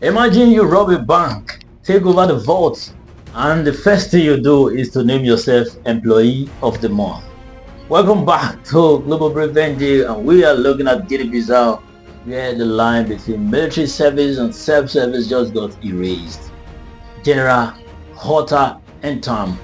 Imagine you rob a bank, take over the vault, and the first thing you do is to name yourself Employee of the Month. Welcome back to Global Brief NG, and we are looking at Guinea-Bissau, where the line between military service and self-service just got erased. General Horta N'Tam,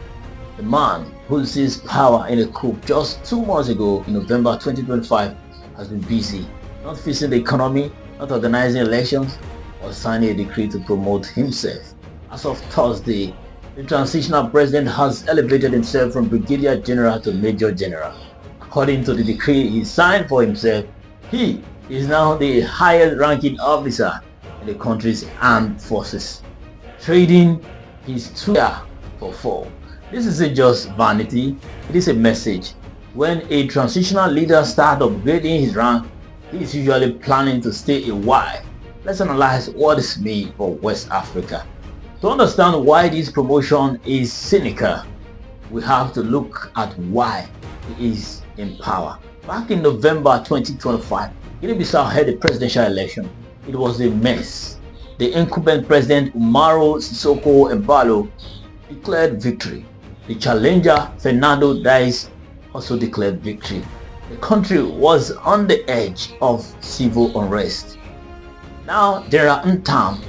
the man who seized power in a coup just 2 months ago in November 2025, has been busy, not fixing the economy, not organizing elections, or signing a decree to promote himself. As of Thursday, the transitional president has elevated himself from brigadier general to major general. According to the decree he signed for himself, he is now the highest ranking officer in the country's armed forces, trading his 2 for 4. This isn't just vanity, it is a message. When a transitional leader starts upgrading his rank, he is usually planning to stay a while. Let's analyze what this means for West Africa. To understand why this promotion is cynical, we have to look at why he is in power. Back in November 2025, Guinea-Bissau had a presidential election. It was a mess. The incumbent president Umaru Sissoco Embalo declared victory. The challenger Fernando Dias also declared victory. The country was on the edge of civil unrest. Now General N'Tam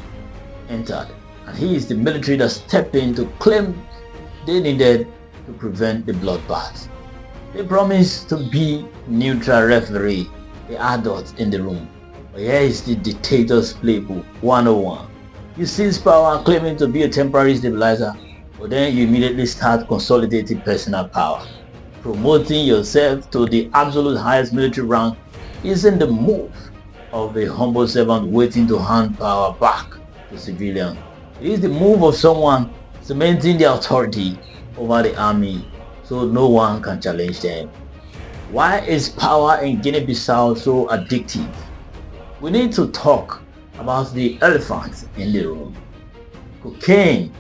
entered, and he is the military that stepped in to claim they needed to prevent the bloodbath. They promised to be neutral referee, the adults in the room. But here is the dictator's playbook 101. You seize power claiming to be a temporary stabilizer, but then you immediately start consolidating personal power. Promoting yourself to the absolute highest military rank isn't the move of a humble servant waiting to hand power back to civilians. It is the move of someone cementing the authority over the army so no one can challenge them. Why is power in Guinea-Bissau so addictive? We need to talk about the elephant in the room. Cocaine.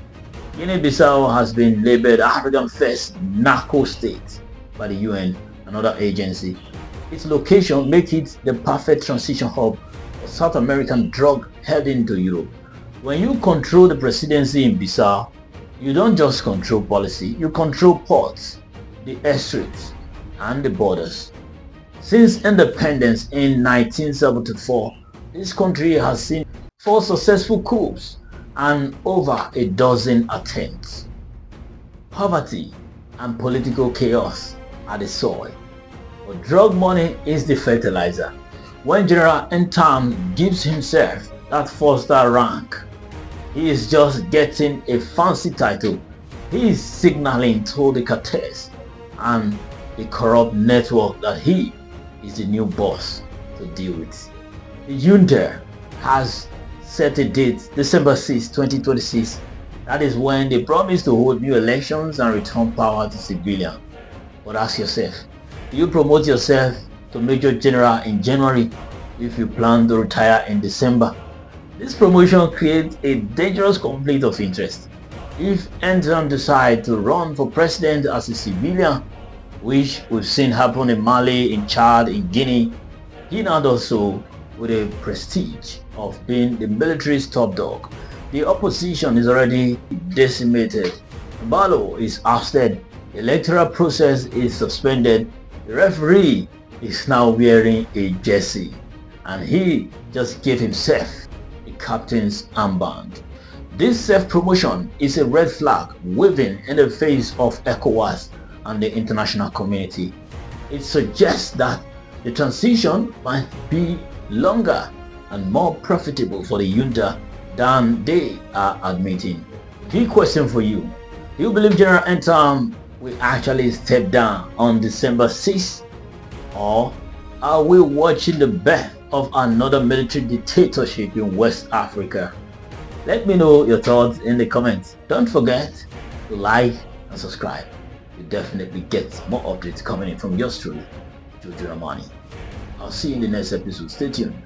Guinea-Bissau has been labeled Africa's first narco-state by the UN and other agencies. Its location makes it the perfect transition hub for South American drug heading to Europe. When you control the presidency in Bissau, you don't just control policy, you control ports, the airstrips, and the borders. Since independence in 1974, this country has seen 4 successful coups and over a dozen attempts. Poverty and political chaos are the soil, but drug money is the fertilizer. When General N'Tam gives himself that 4-star rank, he is just getting a fancy title. He is signaling to the cartels and the corrupt network that he is the new boss to deal with. The junta has set a date, December 6, 2026. That is when they promise to hold new elections and return power to civilians. But ask yourself, do you promote yourself to Major General in January if you plan to retire in December? This promotion creates a dangerous conflict of interest. If N'Tam decides to run for president as a civilian, which we've seen happen in Mali, in Chad, in Guinea, he now does so with a prestige of being the military's top dog. The opposition is already decimated. Embalo is ousted. The electoral process is suspended. The referee is now wearing a jersey, and he just gave himself a captain's armband. This self-promotion is a red flag waving in the face of ECOWAS and the international community. It suggests that the transition might be longer and more profitable for the junta than they are admitting. Key question for you: do you believe General N'Tam will actually step down on December 6th, or are we watching the birth of another military dictatorship in West Africa? Let me know your thoughts in the comments. Don't forget to like and subscribe. You definitely get more updates coming in from yours truly, Jojo Ramani. I'll see you in the next episode. Stay tuned.